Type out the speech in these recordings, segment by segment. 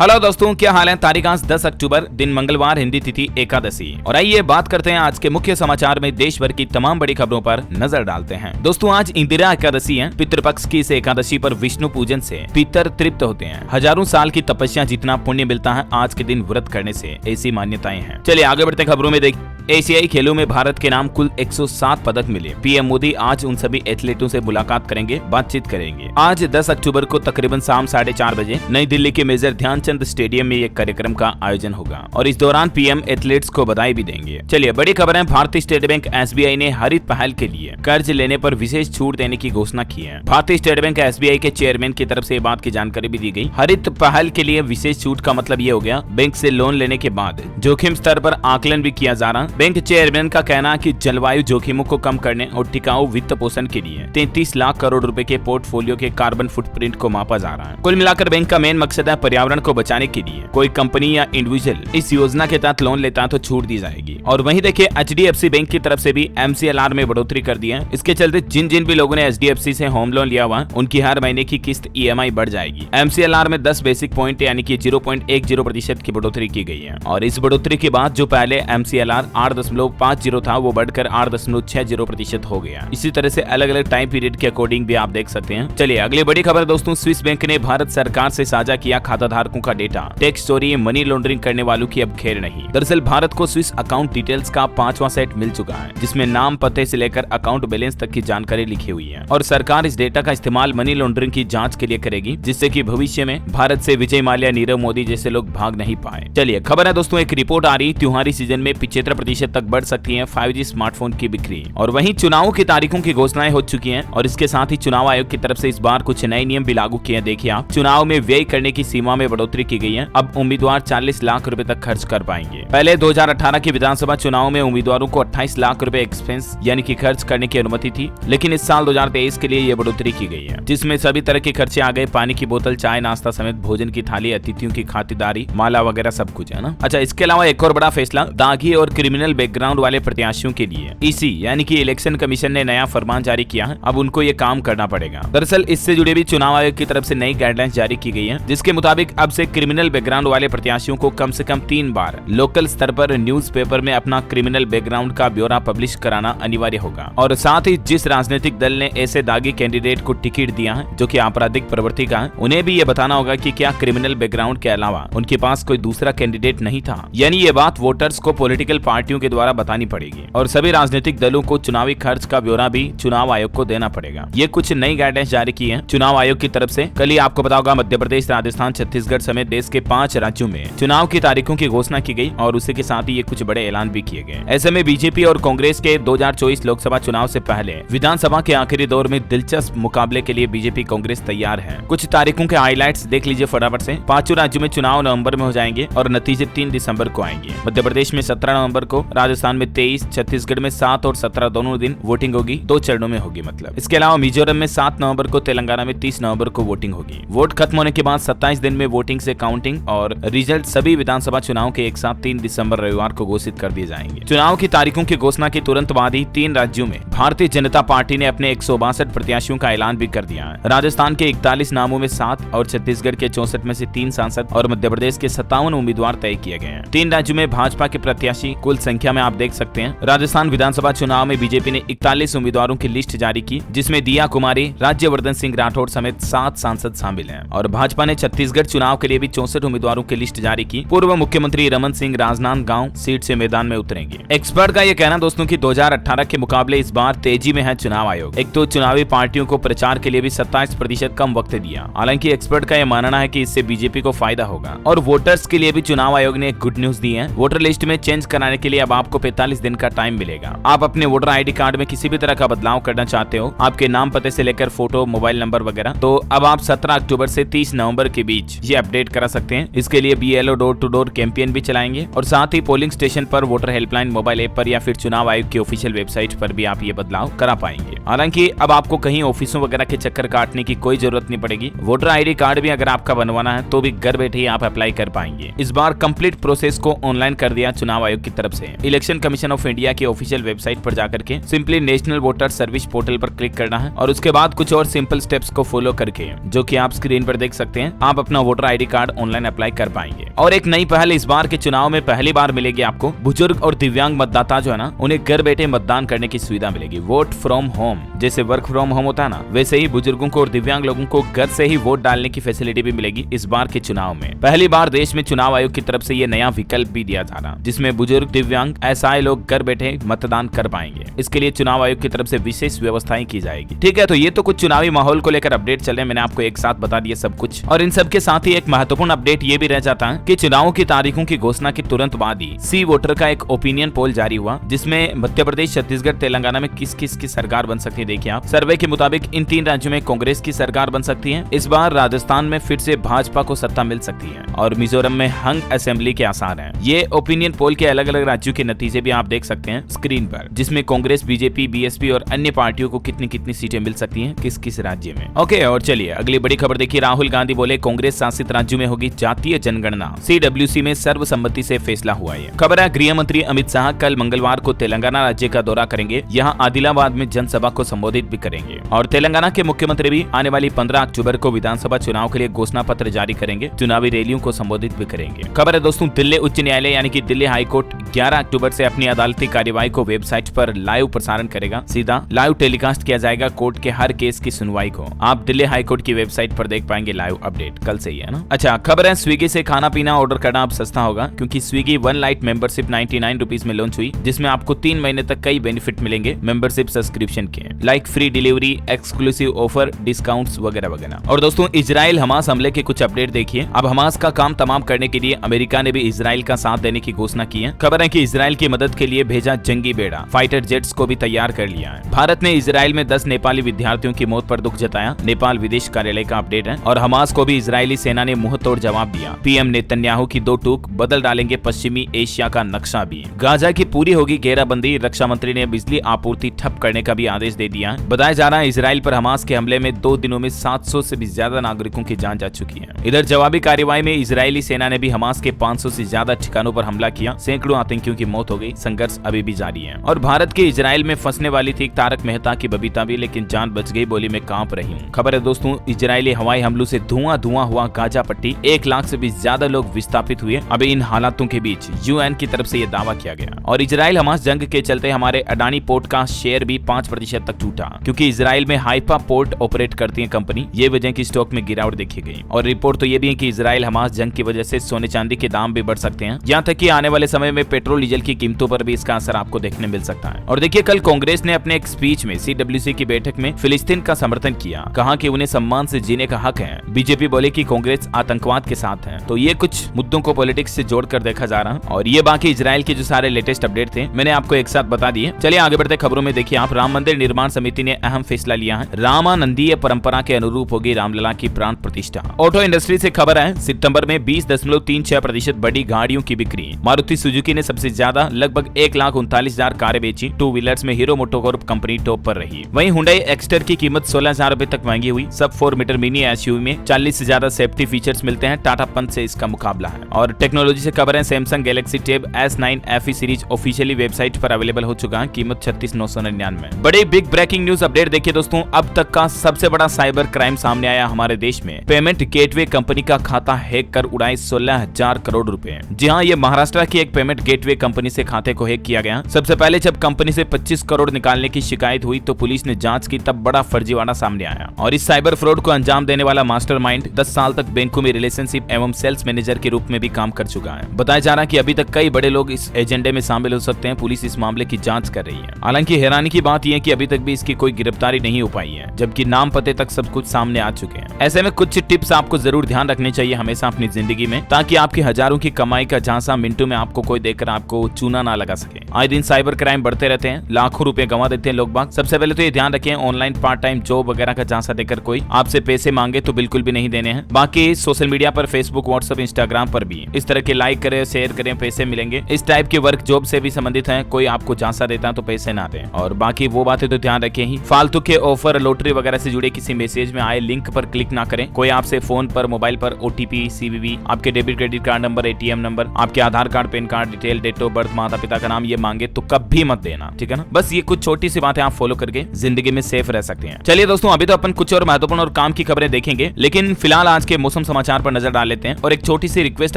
Hello दोस्तों, क्या हाल है। तारीख आज 10 अक्टूबर, दिन मंगलवार, हिंदी तिथि एकादशी। और आइए बात करते हैं आज के मुख्य समाचार में देश भर की तमाम बड़ी खबरों पर नजर डालते हैं। दोस्तों, आज इंदिरा एकादशी है। पितृपक्ष की इस एकादशी पर विष्णु पूजन से पितर तृप्त होते हैं। हजारों साल की तपस्या जितना पुण्य मिलता है आज के दिन व्रत करने से, ऐसी मान्यताएं हैं। चलिए आगे बढ़ते खबरों में देख। एशियाई खेलों में भारत के नाम कुल 107 पदक मिले। पीएम मोदी आज उन सभी एथलीटों से मुलाकात करेंगे, बातचीत करेंगे। आज 10 अक्टूबर को तकरीबन शाम 4:30 बजे नई दिल्ली के मेजर ध्यानचंद स्टेडियम में एक कार्यक्रम का आयोजन होगा और इस दौरान पीएम एथलीट्स को बधाई भी देंगे। चलिए बड़ी खबर है। भारतीय स्टेट बैंक एसबीआई ने हरित पहल के लिए कर्ज लेने पर विशेष छूट देने की घोषणा की है। भारतीय स्टेट बैंक एसबीआई के चेयरमैन की तरफ से ये बात की जानकारी भी दी गई। हरित पहल के लिए विशेष छूट का मतलब ये हो गया, बैंक से लोन लेने के बाद जोखिम स्तर पर आकलन भी किया जा रहा। बैंक चेयरमैन का कहना है कि जलवायु जोखिमों को कम करने और टिकाऊ वित्त पोषण के लिए 33 लाख करोड़ रुपए के पोर्टफोलियो के कार्बन फुटप्रिंट को मापा जा रहा है। कुल मिलाकर बैंक का मेन मकसद है पर्यावरण को बचाने के लिए कोई कंपनी या इंडिविजुअल इस योजना के तहत लोन लेता है तो छूट दी जाएगी। और वहीं देखिए, एचडीएफसी बैंक की तरफ से भी एमसीएलआर में बढ़ोतरी कर दी है। इसके चलते जिन भी लोगों ने एचडीएफसी से होम लोन लिया हुआ उनकी हर महीने की किस्त ईएमआई बढ़ जाएगी। एमसीएलआर में 10 बेसिक पॉइंट यानी कि 0.10% की बढ़ोतरी की गई है। और इस बढ़ोतरी के बाद जो पहले एमसीएलआर 8.50 था वो बढ़कर 8.60% हो गया। इसी तरह से अलग अलग टाइम पीरियड के अकॉर्डिंग भी आप देख सकते हैं। चलिए अगली बड़ी खबर दोस्तों, स्विस बैंक ने भारत सरकार से साझा किया खाता धारकों का डेटा। टैक्स चोरी, मनी लॉन्ड्रिंग करने वालों की अब खैर नहीं। दरअसल भारत को स्विस अकाउंट डिटेल्स का 5वां सेट मिल चुका है, जिसमें नाम, पते से लेकर अकाउंट बैलेंस तक की जानकारी लिखी हुई है। और सरकार इस डेटा का इस्तेमाल मनी लॉन्ड्रिंग की जांच के लिए करेगी, जिससे कि भविष्य में भारत से विजय माल्या, नीरव मोदी जैसे लोग भाग नहीं पाए। चलिए खबर है दोस्तों, एक रिपोर्ट आ रही, त्योहारी सीजन में 75% तक बढ़ सकती है 5G स्मार्टफोन की बिक्री। और वहीं चुनावों की तारीखों की घोषणाएं हो चुकी हैं और इसके साथ ही चुनाव आयोग की तरफ से इस बार कुछ नए नियम भी लागू किए हैं। देखिए आप, चुनाव में व्यय करने की सीमा में बढ़ोतरी की गई है। अब उम्मीदवार 40 लाख रुपए तक खर्च कर पाएंगे। पहले 2018 की विधानसभा चुनाव में उम्मीदवारों को 28 लाख रुपए एक्सपेंस यानी कि खर्च करने की अनुमति थी, लेकिन इस साल 2023 के लिए ये बढ़ोतरी की गई है, जिसमें सभी तरह के खर्चे आ गए। पानी की बोतल, चाय नाश्ता समेत भोजन की थाली, अतिथियों की खातिरदारी, माला वगैरह सब कुछ है ना। अच्छा, इसके अलावा एक और बड़ा फैसला, दागी और क्रिमिनल बैकग्राउंड वाले प्रत्याशियों के लिए ईसी यानी कि इलेक्शन कमीशन ने नया फरमान जारी किया है। अब उनको ये काम करना पड़ेगा। दरअसल इससे जुड़े भी चुनाव आयोग की तरफ से नई गाइडलाइंस जारी की गई है, जिसके मुताबिक अब से क्रिमिनल बैकग्राउंड वाले प्रत्याशियों को कम से कम 3 बार लोकल स्तर पर न्यूज़पेपर में अपना क्रिमिनल बैकग्राउंड का ब्यौरा पब्लिश कराना अनिवार्य होगा। और साथ ही जिस राजनीतिक दल ने ऐसे दागी कैंडिडेट को टिकट दिया है जो कि आपराधिक प्रवृत्ति का है, उन्हें भी ये बताना होगा कि क्या क्रिमिनल बैकग्राउंड के अलावा उनके पास कोई दूसरा कैंडिडेट नहीं था। यानी ये बात वोटर्स को पॉलिटिकल पार्टियों के द्वारा बतानी पड़ेगी और सभी राजनीतिक दलों को चुनावी खर्च का ब्यौरा भी चुनाव आयोग को देना पड़ेगा। ये कुछ नई गाइडेंस जारी की है चुनाव आयोग की तरफ से। कल ही आपको पता होगा, मध्य प्रदेश, राजस्थान, छत्तीसगढ़ समेत देश के 5 राज्यों में चुनाव की तारीखों की घोषणा की गई और उसी के साथ ही ये कुछ बड़े ऐलान भी किए गए। ऐसे में बीजेपी और कांग्रेस के 2024 लोकसभा चुनाव से पहले विधानसभा के आखिरी दौर में दिलचस्प मुकाबले के लिए बीजेपी कांग्रेस तैयार है। कुछ तारीखों के हाईलाइट्स देख लीजिए फटाफट से। 5 राज्यों में चुनाव नवंबर में हो जाएंगे और नतीजे 3 दिसंबर को आएंगे। मध्य प्रदेश में 17 नवंबर को, राजस्थान में 23, छत्तीसगढ़ में 7 और 17 दोनों दिन वोटिंग होगी, 2 चरणों में होगी मतलब। इसके अलावा मिजोरम में 7 नवंबर को, तेलंगाना में 30 नवंबर को वोटिंग होगी। वोट खत्म होने के बाद 27 दिन में वोटिंग से काउंटिंग और रिजल्ट सभी विधानसभा चुनाव के एक साथ 3 दिसंबर रविवार को घोषित कर दिए जाएंगे। चुनाव की तारीखों की घोषणा के तुरंत बाद ही 3 राज्यों में भारतीय जनता पार्टी ने अपने 162 प्रत्याशियों का ऐलान भी कर दिया है। राजस्थान के 41 नामों में 7 और छत्तीसगढ़ के 64 में से 3 सांसद और मध्य प्रदेश के 57 उम्मीदवार तय किए गए हैं। 3 राज्यों में भाजपा के प्रत्याशी कुल संख्या में आप देख सकते हैं। राजस्थान विधानसभा चुनाव में बीजेपी ने 41 उम्मीदवारों की लिस्ट जारी की, जिसमें दिया कुमारी, राज्यवर्धन सिंह राठौड़ समेत 7 सांसद शामिल हैं। और भाजपा ने छत्तीसगढ़ चुनाव के लिए भी 64 उम्मीदवारों की लिस्ट जारी की। पूर्व मुख्यमंत्री रमन सिंह राजनांदगांव सीट से मैदान में उतरेंगे। एक्सपर्ट का यह कहना दोस्तों कि 2018 के मुकाबले इस बार तेजी में है चुनाव आयोग। एक तो चुनावी पार्टियों को प्रचार के लिए भी 27% कम वक्त दिया। हालांकि एक्सपर्ट का यह मानना है कि इससे बीजेपी को फायदा होगा। और वोटर्स के लिए भी चुनाव आयोग ने एक गुड न्यूज दी है। वोटर लिस्ट में चेंज कराने के लिए अब आपको 45 दिन का टाइम मिलेगा। आप अपने वोटर आईडी कार्ड में किसी भी तरह का बदलाव करना चाहते हो, आपके नाम, पते से लेकर फोटो, मोबाइल नंबर वगैरह, तो अब आप 17 अक्टूबर से 30 नवंबर के बीच ये अपडेट करा सकते हैं। इसके लिए BLO door to door campaign भी चलाएंगे और साथ ही पोलिंग स्टेशन पर, वोटर हेल्पलाइन मोबाइल ऐप पर या फिर चुनाव आयोग की ऑफिशियल वेबसाइट पर भी आप ये बदलाव करा पाएंगे। हालांकि अब आपको कहीं ऑफिसों वगैरह के चक्कर काटने की कोई जरूरत नहीं पड़ेगी। वोटर आईडी कार्ड भी अगर आपका बनवाना है तो भी घर बैठे ही आप अप्लाई कर पाएंगे। इस बार कंप्लीट प्रोसेस को ऑनलाइन कर दिया चुनाव आयोग की तरफ से। सकते हैं। इलेक्शन कमीशन ऑफ इंडिया की ऑफिशियल वेबसाइट पर जाकर के simply national voter service portal पर क्लिक करना है और उसके बाद कुछ और सिंपल स्टेप्स को फॉलो करके, जो कि आप स्क्रीन पर देख सकते हैं, आप अपना voter ID card online apply कर पाएंगे। और एक नई पहल इस बार के चुनाव में पहली बार मिलेगी आपको, बुजुर्ग और दिव्यांग मतदाता जो है ना, उन्हें घर बैठे मतदान करने की सुविधा मिलेगी। वोट फ्रॉम होम, जैसे वर्क फ्रॉम होम होता है ना, वैसे ही बुजुर्गों को और दिव्यांग लोगों को घर से ही वोट डालने की फैसिलिटी भी मिलेगी इस बार के चुनाव में। पहली बार देश में चुनाव आयोग की तरफ से ये नया विकल्प भी दिया जा रहा, जिसमें बुजुर्ग, दिव्यांग, असहाय लोग घर बैठे मतदान कर पाएंगे। इसके लिए चुनाव आयोग की तरफ से विशेष व्यवस्थाएं की जाएगी। ठीक है, तो ये तो कुछ चुनावी माहौल को लेकर अपडेट चल रहे हैं, मैंने आपको एक साथ बता दिया सब कुछ। और इन सब के साथ ही एक महत्वपूर्ण अपडेट ये भी रह जाता है कि चुनावों की तारीखों की घोषणा के तुरंत बाद ही सी वोटर का एक ओपिनियन पोल जारी हुआ, जिसमें मध्य प्रदेश, छत्तीसगढ़, तेलंगाना में किस किस की सरकार बन सकती है। देखिए आप, सर्वे के मुताबिक इन 3 राज्यों में कांग्रेस की सरकार बन सकती है। इस बार राजस्थान में फिर से भाजपा को सत्ता मिल सकती है और मिजोरम में हंग असेंबली के आसार हैं। ये ओपिनियन पोल के अलग अलग राज्यों के नतीजे भी आप देख सकते हैं स्क्रीन पर, जिसमें कांग्रेस, बीजेपी, बीएसपी और अन्य पार्टियों को कितनी कितनी सीटें मिल सकती हैं किस किस राज्य में। ओके, और चलिए अगली बड़ी खबर देखिए। राहुल गांधी बोले कांग्रेस शासित राज्यों में होगी जातीय जनगणना, CWC में सर्वसम्मति से फैसला हुआ है। खबर है, गृह मंत्री अमित शाह कल मंगलवार को तेलंगाना राज्य का दौरा करेंगे। यहां आदिलाबाद में जनसभा को संबोधित भी करेंगे और तेलंगाना के मुख्यमंत्री भी आने वाली 15 अक्टूबर को विधानसभा चुनाव के लिए घोषणा पत्र जारी करेंगे, चुनावी रैलियों को संबोधित भी करेंगे। खबर है दोस्तों, दिल्ली उच्च न्यायालय यानी कि दिल्ली हाईकोर्ट 11 अक्टूबर से अपनी अदालती कार्यवाही को वेबसाइट पर लाइव प्रसारण करेगा। सीधा लाइव टेलीकास्ट किया जाएगा कोर्ट के हर केस की सुनवाई को। आप दिल्ली हाईकोर्ट की वेबसाइट पर देख पाएंगे लाइव अपडेट, कल से ही है ना। अच्छा, खबर है, स्विगी से खाना पीना ऑर्डर करना अब सस्ता होगा, क्योंकि Swiggy one light membership 99 rupees में लॉन्च हुई, जिसमें आपको 3 महीने तक कई बेनिफिट मिलेंगे मेंबरशिप सब्सक्रिप्शन के, like free delivery, exclusive offer, discounts वगैरह वगैरह। और दोस्तों, इजराइल हमास हमले के कुछ अपडेट देखिए। अब हमास का काम तमाम करने के लिए अमेरिका ने भी इजराइल का साथ देने की घोषणा की है। खबर है कि इजराइल की मदद के लिए भेजा जंगी बेड़ा, फाइटर जेट्स को भी तैयार कर लिया है। भारत ने इजराइल में 10 नेपाली विद्यार्थियों की मौत पर दुख जताया, नेपाल विदेश कार्यालय का अपडेट है। और हमास को भी इजरायली सेना ने मुंह तोड़ जवाब दिया। पीएम नेतन्याहू की 2 टूक, बदल डालेंगे पश्चिमी एशिया का नक्शा भी। गाजा की पूरी होगी घेराबंदी, रक्षा मंत्री ने बिजली आपूर्ति ठप करने का भी आदेश दे दिया। बताया जा रहा है इजराइल पर हमास के हमले में 2 दिनों में 700 से भी ज्यादा नागरिकों की जान जा चुकी है। इधर जवाबी कार्रवाई में इजरायली सेना ने भी हमास के 500 से ज्यादा ठिकानों पर हमला किया, सैकड़ों आतंकियों की मौत हो गई। संघर्ष अभी भी जारी है। और भारत के इजराइल में फंसने वाली थी तारक मेहता की बबीता भी, लेकिन जान बच गई, बोली मैं कांप रही हूँ। खबर है दोस्तों, इजरायली हवाई हमलों से धुआं धुआं हुआ गाजा पट्टी, 1 लाख से भी ज्यादा लोग विस्थापित हुए। अब इन हालातों के बीच यूएन की तरफ से यह दावा किया गया। और इजराइल हमास जंग के चलते हमारे अडानी पोर्ट का शेयर भी 5% तक टूटा, क्योंकि इजराइल में हाइफा पोर्ट ऑपरेट करती है कंपनी, ये वजह की स्टॉक में गिरावट देखी गई। और रिपोर्ट तो ये भी है कि इजराइल हमास जंग की वजह से सोने चांदी के दाम भी बढ़ सकते हैं, यहाँ तक कि आने वाले समय में पेट्रोल डीजल की कीमतों पर भी इसका असर आपको देखने मिल सकता है। और देखिए, कल कांग्रेस ने अपने एक स्पीच में CWC की बैठक में फिलिस्तीन का समर्थन किया, कहा कि उन्हें सम्मान से जीने का हक है। बीजेपी बोले कि कांग्रेस आतंकवाद के साथ है। तो ये कुछ मुद्दों को पॉलिटिक्स से जोड़कर देखा जा रहा। और ये बाकी इजराइल के जो सारे लेटेस्ट अपडेट थे मैंने आपको एक साथ बता दिए। चलिए आगे बढ़ते खबरों में। देखिए आप, राम मंदिर निर्माण समिति ने अहम फैसला लिया है। रामानंदीय परंपरा के अनुरूप होगी रामलला की प्राण प्रतिष्ठा। ऑटो इंडस्ट्री से खबर है, सितंबर में 20.36% बढ़ी गाड़ियों की बिक्री। मारुति सुजुकी ने सबसे ज्यादा लगभग 1,39,000 कारें बेची। 2 व्हीलर्स में हीरो मोटोकॉर्प कंपनी टॉप पर रही। वहीं हुंडई एक्स्टर की कीमत 16,000 रुपए तक महंगी हुई। सब 4 मीटर मिनी एसयूवी में 40 से ज्यादा सेफ्टी फीचर्स मिलते हैं। टाटा पंच से इसका मुकाबला है। और टेक्नोलॉजी से खबर है, Samsung Galaxy tab S9 FE series officially website पर अवेलेबल हो चुका है। कीमत 36,999। बड़ी बिग ब्रेकिंग न्यूज अपडेट देखिए दोस्तों, अब तक का सबसे बड़ा साइबर क्राइम सामने आया हमारे देश में। पेमेंट गेटवे कंपनी का खाता हैक कर उड़ाए 16,000 करोड़ रुपए। जी हाँ, ये महाराष्ट्र की एक पेमेंट गेटवे कंपनी से खाते को हैक किया गया। सबसे पहले जब कंपनी से 25 करोड़ निकालने की शिकायत हुई तो पुलिस ने जांच की, तब बड़ा फर्जीवाड़ा सामने आया। और इस साइबर फ्रॉड को अंजाम देने वाला मास्टरमाइंड 10 साल तक बैंकों में रिलेशनशिप एवं सेल्स मैनेजर के रूप में भी काम कर चुका है। बताया जा रहा है कि अभी तक कई बड़े लोग इस एजेंडे में शामिल हो सकते हैं। पुलिस इस मामले की जांच कर रही है। हालांकि हैरानी की बात यह है कि अभी तक भी इसकी कोई गिरफ्तारी नहीं हो पाई है, जबकि नाम पते तक सब कुछ सामने आ चुके हैं। ऐसे में कुछ टिप्स आपको जरूर ध्यान रखने चाहिए हमेशा अपनी जिंदगी में, ताकि आपकी हजारों की कमाई का झांसा मिनटों में आपको कोई देखकर आपको चूना ना लगा सके। आए दिन साइबर क्राइम बढ़ते रहते हैं, लाखों रुपए गंवा देते हैं लोग बाग। सबसे पहले तो ये ध्यान रखें, ऑनलाइन पार्ट टाइम जॉब वगैरह का झांसा देकर कोई आपसे पैसे मांगे तो बिल्कुल भी नहीं देने हैं। बाकी सोशल मीडिया पर फेसबुक, व्हाट्सएप, इंस्टाग्राम पर भी इस तरह के लाइक करें, शेयर करें, पैसे मिलेंगे। इस टाइप के वर्क जॉब से भी संबंधित है, कोई आपको झांसा देता है तो पैसे ना दें। और बाकी वो बातें तो ध्यान रखें ही, फालतू के ऑफर, लॉटरी वगैरह से जुड़े किसी मैसेज में आए लिंक पर क्लिक ना करें। कोई आपसे फोन पर, मोबाइल पर ओटीपी, सीवीवी, आपके debit credit card number, ATM number, आपके Aadhaar card, PAN card detail, date of birth, माता पिता का नाम ये मांगे तो कभी मत देना, ठीक है ना। बस ये कुछ छोटी सी बातें आप फॉलो करके जिंदगी में सेफ रह सकते हैं। चलिए दोस्तों, अभी तो अपन कुछ और महत्वपूर्ण और काम की खबरें देखेंगे, लेकिन फिलहाल आज के मौसम समाचार पर नजर डाल लेते हैं। और एक छोटी सी रिक्वेस्ट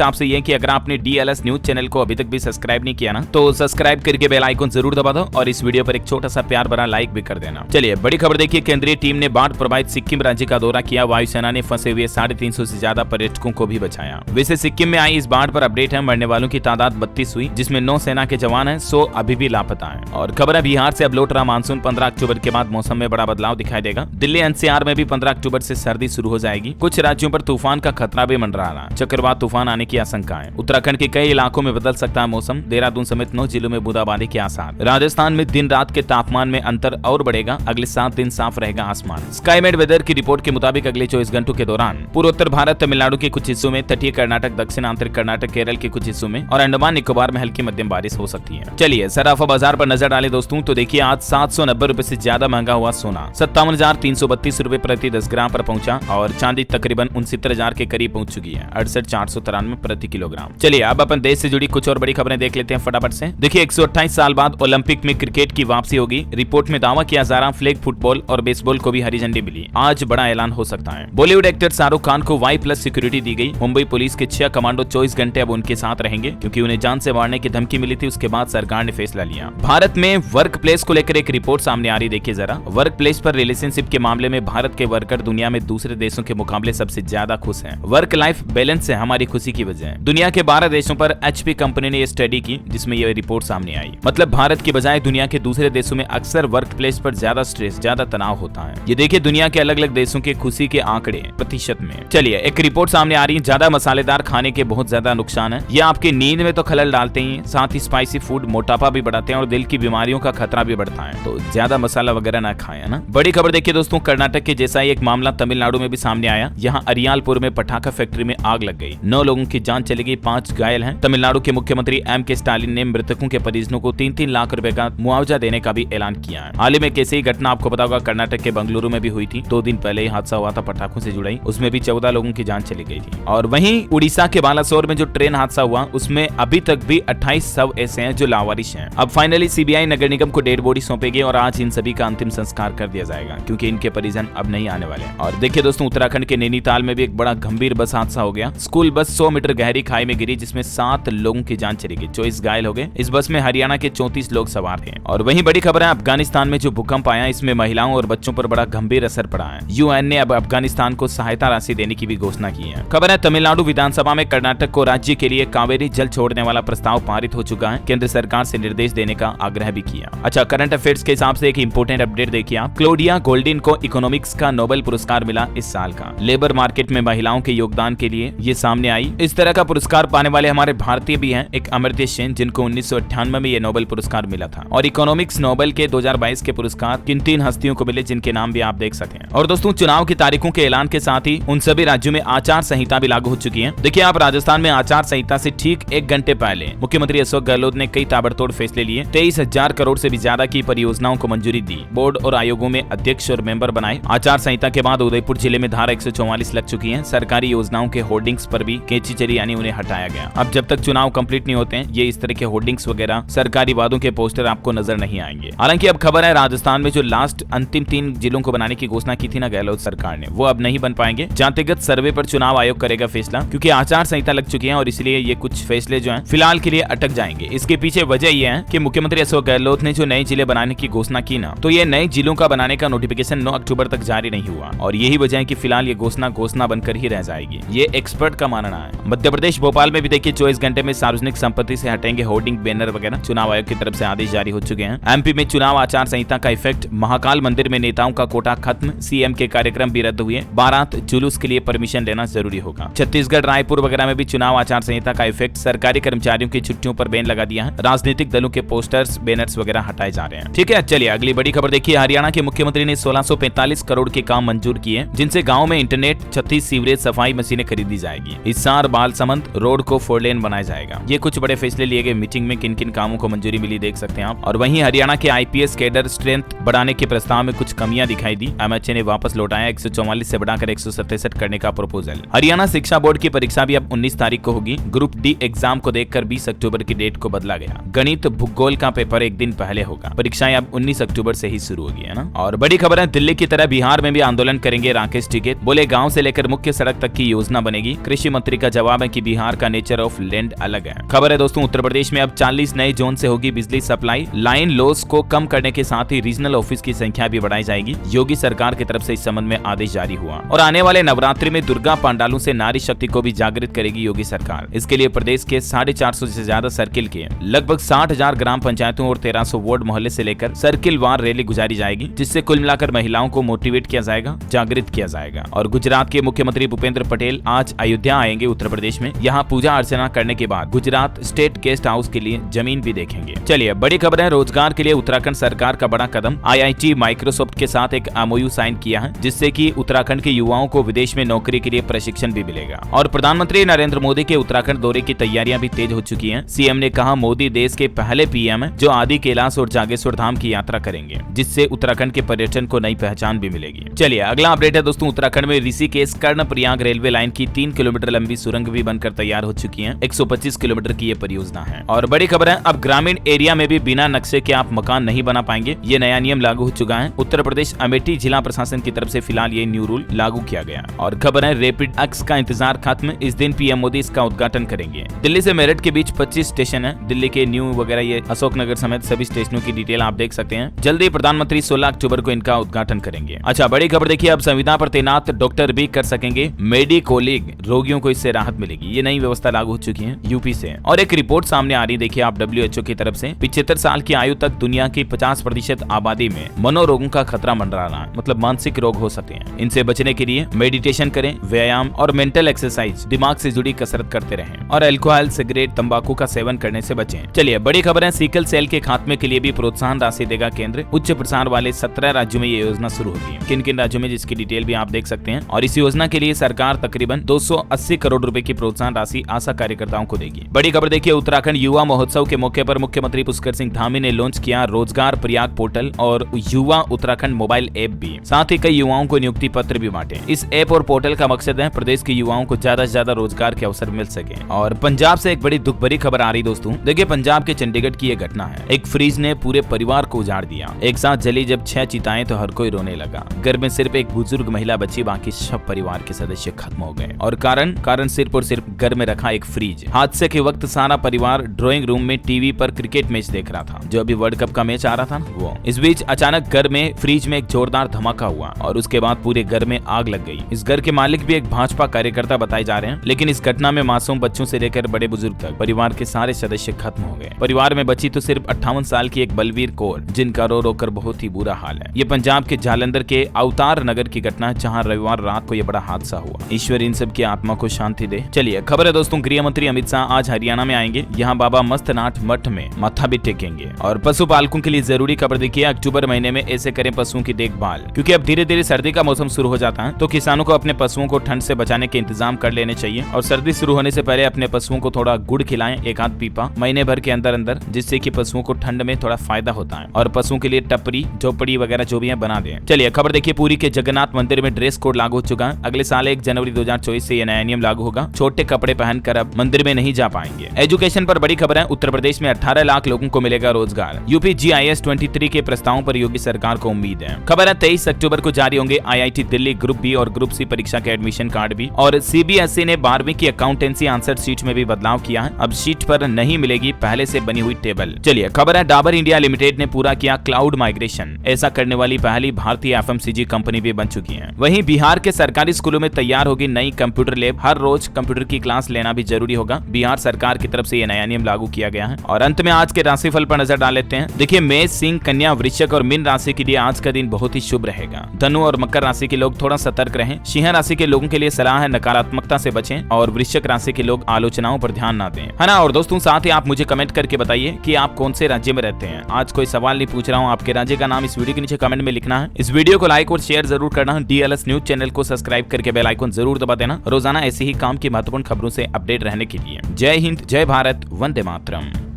आपसे ये कि अगर आपने डीएलएस न्यूज चैनल को अभी तक भी सब्सक्राइब नहीं किया ना, तो सब्सक्राइब करके बेल आइकन जरूर दबा दो और इस वीडियो पर एक छोटा सा प्यार भरा लाइक भी कर देना। चलिए बड़ी खबर देखिए, केंद्रीय टीम ने बाढ़ प्रभावित सिक्किम राज्य का दौरा किया। वायुसेना ने फंसे हुए 350 से ज्यादा पर्यटकों को भी बचाया। वैसे सिक्किम में आई इस बाढ़ पर अपडेट है, मरने वालों की तादाद 32 हुई, जिसमें 9 सेना के जवान हैं, 100 अभी भी लापता हैं। और खबर है बिहार से अब लौट रहा मानसून। 15 अक्टूबर के बाद मौसम में बड़ा बदलाव दिखाई देगा। दिल्ली एनसीआर में भी 15 अक्टूबर से सर्दी शुरू हो जाएगी। कुछ राज्यों पर तूफान का खतरा भी मंडरा रहा है, चक्रवात तूफान आने की आशंका है। उत्तराखंड के कई इलाकों में बदल सकता है मौसम। देहरादून समेत 9 जिलों में बूंदाबांदी के आसार। राजस्थान में दिन रात के तापमान में अंतर और बढ़ेगा। अगले 7 दिन साफ रहेगा आसमान। स्काईमेड वेदर की रिपोर्ट के मुताबिक अगले 24 घंटों के दौरान पूर्वोत्तर भारत, तमिलनाडु के कुछ हिस्सों में, तटीय कर्नाटक, दक्षिण आंतरिक कर्नाटक, केरल के कुछ हिस्सों में और अंडमान निकोबार में हल्की मध्यम बारिश हो सकती है। चलिए सराफा बाजार पर नजर डालें दोस्तों, तो देखिए आज 790 रुपए से ज्यादा महंगा हुआ सोना 57,332 रुपए प्रति 10 ग्राम पर पहुंचा और चांदी तकरीबन 69,000 के करीब पहुंच चुकी है, 68,493 प्रति किलोग्राम। चलिए अब अपन देश से जुड़ी कुछ और बड़ी खबरें देख लेते हैं फटाफट से। देखिए 128 साल बाद ओलंपिक में क्रिकेट की वापसी होगी। रिपोर्ट में दावा किया जा रहा, फ्लैग फुटबॉल और बेसबॉल को भी हरी झंडी मिली। आज बड़ा ऐलान हो सकता है। बॉलीवुड एक्टर शाहरुख खान को Y+ सिक्योरिटी दी गई। मुंबई पुलिस के 6 कमांडो 24 घंटे अब उनके साथ रहेंगे, क्योंकि उन्हें जान से मारने की धमकी मिली थी। उसके बाद सरकार ने फैसला लिया। भारत में वर्क प्लेस को लेकर एक रिपोर्ट सामने आ रही, देखिए जरा। वर्क प्लेस पर रिलेशनशिप के मामले में भारत के वर्कर दुनिया में दूसरे देशों के मुकाबले सबसे ज्यादा खुश हैं। वर्क लाइफ बैलेंस से हमारी खुशी की वजह है। दुनिया के 12 देशों पर HP कंपनी ने यह स्टडी की, जिसमें यह रिपोर्ट सामने आई। मतलब भारत की बजाय दुनिया के दूसरे देशों में अक्सर वर्क प्लेस पर ज्यादा स्ट्रेस, ज्यादा तनाव होता है। ये देखिए दुनिया के अलग अलग देशों के खुशी के आंकड़े प्रतिशत में। चलिए एक रिपोर्ट सामने आ रही है, ज्यादा मसालेदार खाने के बहुत ज्यादा नुकसान है। ये आपकी नींद में तो खलल डालते ही, साथ ही स्पाइसी फूड मोटापा भी बढ़ाते हैं और दिल की बीमारियों का खतरा भी बढ़ता है। तो ज्यादा मसाला वगैरह ना खाएं, ना। बड़ी खबर देखिए दोस्तों, कर्नाटक के जैसा ही एक मामला तमिलनाडु में भी सामने आया। यहाँ अरियालपुर में पटाखा फैक्ट्री में आग लग गई। 9 लोगों की जान चली गई, 5 घायल हैं। तमिलनाडु के मुख्यमंत्री M.K. स्टालिन ने मृतकों के परिजनों को 3-3 लाख रुपए का मुआवजा देने का भी ऐलान किया है। हाल ही में कैसे ही घटना आपको पता होगा, कर्नाटक के बंगलुरु में भी हुई थी। 2 दिन पहले ही हादसा हुआ था पटाखों से जुड़ा ही, उसमें भी 14 लोगों की जान चली गई थी। और वहीं उड़ीसा के बालासोर में जो ट्रेन हादसा हुआ, उसमें अभी तक भी 28 शव ऐसे हैं जो लावारिश हैं। अब फाइनली CBI नगर निगम को डेड बॉडी सौंपेगी और आज इन सभी का अंतिम संस्कार कर दिया जाएगा, क्योंकि इनके परिजन अब नहीं आने वाले। और देखिए दोस्तों, उत्तराखंड के नैनीताल में भी एक बड़ा गंभीर बस हादसा हो गया। स्कूल बस 100 मीटर गहरी खाई में गिरी, जिसमें 7 लोगों की जान चली गई, 24 घायल हो गए। इस बस में हरियाणा के 34 लोग सवार थे। और वहीं बड़ी खबर है, अफगानिस्तान में जो भूकंप आया, इसमें महिलाओं और बच्चों पर बड़ा गंभीर असर पड़ा है। UN ने अब अफगानिस्तान को सहायता राशि देने की भी घोषणा की है। खबर है, तमिलनाडु विधानसभा में कर्नाटक को राज्य के लिए कावेरी जल छोड़ने वाला प्रस्ताव पारित हो चुका है। केंद्र सरकार से निर्देश देने का आग्रह भी किया। अच्छा, करंट अफेयर्स के हिसाब से एक इंपोर्टेंट अपडेट देखिए आप। क्लोडिया गोल्डिन को इकोनॉमिक्स का नोबेल पुरस्कार मिला इस साल का। लेबर मार्केट में महिलाओं के योगदान के लिए ये सामने आई। इस तरह का पुरस्कार पाने वाले हमारे भारतीय भी हैं, एक अमर्त्य सेन, जिनको 1998 में ये नोबेल पुरस्कार मिला था। और इकोनॉमिक्स नोबेल के 2022 के पुरस्कार किन 3 हस्तियों को मिले, जिनके नाम भी आप देख सकते हैं। और दोस्तों, चुनाव की तारीखों के ऐलान के साथ ही उन सभी राज्यों में आचार संहिता भी लागू हो चुकी है। देखिए आप, राजस्थान में आचार संहिता से ठीक 1 घंटे पहले मुख्यमंत्री अशोक गहलोत ने कई ताबड़तोड़ फैसले लिए। 23,000 करोड़ से भी ज्यादा की परियोजनाओं को मंजूरी दी। बोर्ड और आयोगों में अध्यक्ष और मेंबर बनाए। आचार संहिता के बाद उदयपुर जिले में धारा 144 लग चुकी है। सरकारी योजनाओं के होर्डिंग्स पर भी कैंची चली, यानी उन्हें हटाया गया। अब जब तक चुनाव कंप्लीट नहीं होते हैं, ये इस तरह के होर्डिंग्स वगैरह, सरकारी वादों के पोस्टर आपको नजर नहीं आएंगे। हालांकि अब खबर है, राजस्थान में जो लास्ट अंतिम 3 जिलों को बनाने की घोषणा की थी ना गहलोत सरकार ने, वो अब नहीं बन पाएंगे। जातिगत सर्वे पर चुनाव आयोग करेगा फैसला, क्योंकि आचार संहिता लग चुकी है और इसलिए ये कुछ फैसले जो हैं फिलहाल के लिए अटक जाएंगे। इसके पीछे वजह यह है कि मुख्यमंत्री अशोक गहलोत ने जो नए जिले बनाने की घोषणा की ना, तो ये नए जिलों का बनाने का नोटिफिकेशन 9 अक्टूबर तक जारी नहीं हुआ। और यही वजह है कि फिलहाल ये घोषणा बनकर ही रह जाएगी। ये एक्सपर्ट का मानना है। मध्य प्रदेश भोपाल में भी देखिए 24 घंटे में सार्वजनिक संपत्ति से हटेंगे होर्डिंग, बैनर वगैरह। चुनाव आयोग की तरफ से आदेश जारी हो चुके हैं। MP में चुनाव आचार संहिता का इफेक्ट। महाकाल मंदिर में नेताओं का कोटा खत्म। CM के कार्यक्रम भी रद्द हुए। बारात जुलूस के लिए परमिशन लेना जरूरी होगा। छत्तीसगढ़ रायपुर वगैरह में भी चुनाव आचार संहिता का इफेक्ट। सरकारी कर्मचारियों की छुट्टियों पर बैन लगा दिया है। राजनीतिक दलों के पोस्टर्स, बैनर्स वगैरह हटाए जा रहे हैं। ठीक है, चलिए अगली बड़ी खबर देखिए। हरियाणा के मुख्यमंत्री ने 1645 करोड़ के काम मंजूर किए, जिनसे गाँव में इंटरनेट, 36 सीवरेज सफाई मशीनें खरीदी जाएगी। हिसार बालसमंद रोड को 4 लेन बनाया जाएगा। ये कुछ बड़े फैसले लिए गए मीटिंग में, किन किन कामों को मंजूरी मिली देख सकते हैं आप। और वहीं हरियाणा के आईपीएस कैडर स्ट्रेंथ बढ़ाने के प्रस्ताव में कुछ कमियां दिखाई दी। एमएचए ने वापस लौटाया 144 से बढ़ाकर 167 करने का प्रपोजल। हरियाणा शिक्षा बोर्ड की परीक्षा भी अब 19 तारीख को होगी। ग्रुप डी एग्जाम को देखकर 20 अक्टूबर की डेट को बदला गया। गणित भूगोल का पेपर एक दिन पहले होगा। परीक्षाएं अब 19 अक्टूबर से ही शुरू होगी, है ना। और बड़ी खबर है, दिल्ली की तरह बिहार में भी आंदोलन करेंगे राकेश टिकैत। बोले गांव से लेकर मुख्य सड़क तक की योजना बनेगी। कृषि मंत्री का जवाब है कि बिहार का नेचर ऑफ लैंड अलग है। खबर है दोस्तों, उत्तर प्रदेश में अब 40 नए जोन से होगी बिजली सप्लाई। लाइन लॉस को कम करने के साथ ही रीजनल ऑफिस की संख्या भी बढ़ाई जाएगी। योगी सरकार की तरफ से इस संबंध में आदेश जारी हुआ। और आने वाले नवरात्रि में दुर्गा पंडालों से नारी शक्ति को भी जागृत करेगी योगी सरकार। इसके लिए प्रदेश के 450 से ज्यादा सर्किल के लगभग 60,000 ग्राम पंचायतों और 1300 वार्ड मोहल्ले से लेकर सर्किल वार रैली गुजारी जाएगी, जिससे कुल मिलाकर महिलाओं को मोटिवेट किया जाएगा, जागृत किया जाएगा। और गुजरात के मुख्यमंत्री भूपेंद्र पटेल आज अयोध्या आएंगे उत्तर प्रदेश में। यहाँ पूजा अर्चना करने के बाद गुजरात स्टेट गेस्ट हाउस के लिए जमीन भी देखेंगे। चलिए बड़ी खबर है, रोजगार के लिए उत्तराखंड सरकार का बड़ा कदम। आईआईटी माइक्रोसॉफ्ट के साथ एक एमओयू साइन किया है, जिससे कि उत्तराखंड के युवाओं को विदेश में नौकरी के लिए प्रशिक्षण भी मिलेगा। और प्रधानमंत्री नरेंद्र मोदी के उत्तराखंड दौरे की तैयारियां भी तेज हो चुकी हैं। सीएम ने कहा मोदी देश के पहले पीएम है जो आदि कैलाश और जागेश्वर धाम की यात्रा करेंगे, जिससे उत्तराखंड के पर्यटन को नई पहचान भी मिलेगी। चलिए अगला अपडेट है दोस्तों, उत्तराखंड में ऋषिकेश कर्णप्रयाग रेलवे लाइन की 3 किलोमीटर लंबी सुरंग भी बनकर तैयार हो चुकी है। 125 किलोमीटर की ये परियोजना है। और बड़ी खबर है, अब ग्रामीण एरिया में भी बिना नक्शे के आप मकान नहीं बना पाएंगे। ये नया नियम लागू हो चुका है। उत्तर प्रदेश अमेठी जिला प्रशासन की तरफ से फिलहाल ये न्यू रूल लागू किया गया। और खबर है, रैपिड एक्स का इंतजार खत्म। इस दिन पीएम मोदी इसका उद्घाटन करेंगे। दिल्ली से मेरठ के बीच 25 स्टेशन है। दिल्ली के न्यू वगैरह ये अशोकनगर समेत सभी स्टेशनों की डिटेल आप देख सकते हैं। जल्दी प्रधानमंत्री 16 अक्टूबर को इनका उद्घाटन करेंगे। अच्छा बड़ी खबर देखिए, अब संविदा पर तैनात डॉक्टर भी कर सकेंगे मेडिकोलिग, रोगियों को इससे राहत मिलेगी। ये नई व्यवस्था लागू हो चुकी है यूपी से। और एक रिपोर्ट सामने आ रही देखिए आप WHO की तरफ से, 75 साल की आयु तक दुनिया की 50% आबादी में मनोरोगों का खतरा मंडरा रहा है, मतलब मानसिक रोग हो सकते हैं। इनसे बचने के लिए मेडिटेशन करें, व्यायाम और मेंटल एक्सरसाइज, दिमाग से जुड़ी कसरत करते रहें और अल्कोहल, सिगरेट, तंबाकू का सेवन करने से बचें। चलिए बड़ी खबर है, सिकल सेल के खात्मे के लिए भी प्रोत्साहन राशि देगा केंद्र। उच्च प्रसार वाले 17 राज्यों में ये योजना शुरू होगी। किन किन राज्यों में, जिसकी डिटेल भी आप देख सकते हैं। और इस योजना के लिए सरकार तकरीबन 280 करोड़ रुपए की प्रोत्साहन राशि आशा कार्यकर्ताओं को देगी। बड़ी खबर देखिए, उत्तराखंड युवा महोत्सव के मौके पर मुख्यमंत्री पुष्कर सिंह धामी ने लॉन्च किया रोजगार प्रयाग पोर्टल और युवा उत्तराखंड मोबाइल ऐप भी। साथ ही कई युवाओं को नियुक्ति पत्र भी बांटे। इस ऐप और पोर्टल का मकसद है प्रदेश के युवाओं को ज्यादा से ज्यादा रोजगार के अवसर मिल सके। और पंजाब से एक बड़ी दुख भरी खबर आ रही दोस्तों, देखिए पंजाब के चंडीगढ़ की ये घटना है। एक फ्रिज ने पूरे परिवार को उजाड़ दिया। एक साथ जली जब 6 चिताएं तो हर कोई रोने लगा। घर में सिर्फ एक बुजुर्ग महिला बची, बाकी सब परिवार के सदस्य खत्म हो गए। और कारण सिर्फ और सिर्फ घर में रखा एक फ्रिज। हादसे के वक्त सारा परिवार ड्राइंग रूम में टीवी पर क्रिकेट मैच देख रहा था, जो अभी वर्ल्ड कप का मैच आ रहा था ना वो। इस बीच अचानक घर में फ्रिज में एक जोरदार धमाका हुआ और उसके बाद पूरे घर में आग लग गई। इस घर के मालिक भी एक भाजपा कार्यकर्ता बताए जा रहे हैं, लेकिन इस घटना में मासूम बच्चों से लेकर बड़े बुजुर्ग तक परिवार के सारे सदस्य खत्म हो गए। परिवार में बची तो सिर्फ 58 साल की एक बलवीर कौर, जिनका रो रो कर बहुत ही बुरा हाल है। ये पंजाब के जालंधर के अवतार नगर की घटना है, जहाँ रविवार रात को यह बड़ा हादसा हुआ। ईश्वर इन सब की आत्मा को शांति दे। चलिए खबर है दोस्तों, गृह मंत्री अमित शाह आज हरियाणा में आएंगे। यहाँ बाबा मस्तनाथ मठ में माथा भी टेकेंगे। और पशु पालकों के लिए जरूरी खबर देखिए, अक्टूबर महीने में ऐसे करें पशुओं की देखभाल, क्योंकि अब धीरे धीरे सर्दी का मौसम शुरू हो जाता है। तो किसानों को अपने पशुओं को ठंड से बचाने के इंतजाम कर लेने चाहिए। और सर्दी शुरू होने से पहले अपने पशुओं को थोड़ा गुड़ खिलाएं, एक आध पीपा महीने भर के अंदर, जिससे कि पशुओं को ठंड में थोड़ा फायदा होता है। और पशुओं के लिए टपरी, झोपड़ी वगैरह जो भी है बना दें। चलिए खबर देखिए, पुरी के जगन्नाथ मंदिर में ड्रेस कोड लागू हो चुका है। अगले साल 1 जनवरी 2024 से यह नया नियम लागू होगा। छोटे कपड़े पहनकर अब मंदिर में नहीं जा पाएंगे। एजुकेशन पर बड़ी खबर है, उत्तर प्रदेश में 18 लाख लोगों को मिलेगा रोजगार। यूपी GIS 23 के प्रस्तावों पर योगी सरकार को उम्मीद है। खबर है 23 अक्टूबर को जारी होंगे IIT दिल्ली ग्रुप बी और ग्रुप सी परीक्षा के एडमिशन कार्ड भी। और CBSE ने 12वीं की अकाउंटेंसी आंसर शीट में भी बदलाव किया है। अब शीट पर नहीं मिलेगी पहले से बनी हुई टेबल। चलिए खबर है, डाबर इंडिया लिमिटेड ने पूरा किया क्लाउड माइग्रेशन। ऐसा करने वाली पहली भारतीय FMCG कंपनी भी बन चुकी है। वहीं बिहार के सरकारी स्कूलों में तैयार होगी नई कंप्यूटर लैब। हर रोज कंप्यूटर की क्लास लेना भी जरूरी होगा। बिहार सरकार की तरफ से यह नया नियम लागू किया गया है। और अंत में आज के राशिफल पर नजर डाल लेते हैं। देखिए मेष, सिंह, कन्या, वृश्चिक और मीन राशि के लिए आज का दिन बहुत ही शुभ रहेगा। धनु और मकर राशि के लोग थोड़ा सतर्क रहें। सिंह राशि के लोगों के लिए सलाह है नकारात्मकता से बचें। और वृश्चिक राशि के लोग आलोचनाओं पर ध्यान ना दें, है ना। और दोस्तों साथ ही आप मुझे कमेंट करके बताइए कि आप कौन से राज्य में रहते हैं। आज कोई सवाल नहीं पूछ रहा हूँ, आपके राज्य का नाम इस वीडियो के नीचे कमेंट में लिखना है। इस वीडियो को लाइक और शेयर जरूर करना है। DLS न्यूज चैनल को सब्सक्राइब करके बेल आइकन जरूर दबा देना। रोजाना ऐसी ऐसी ही काम की महत्वपूर्ण खबरों से अपडेट रहने के लिए जय हिंद, जय भारत, वंदे मातरम।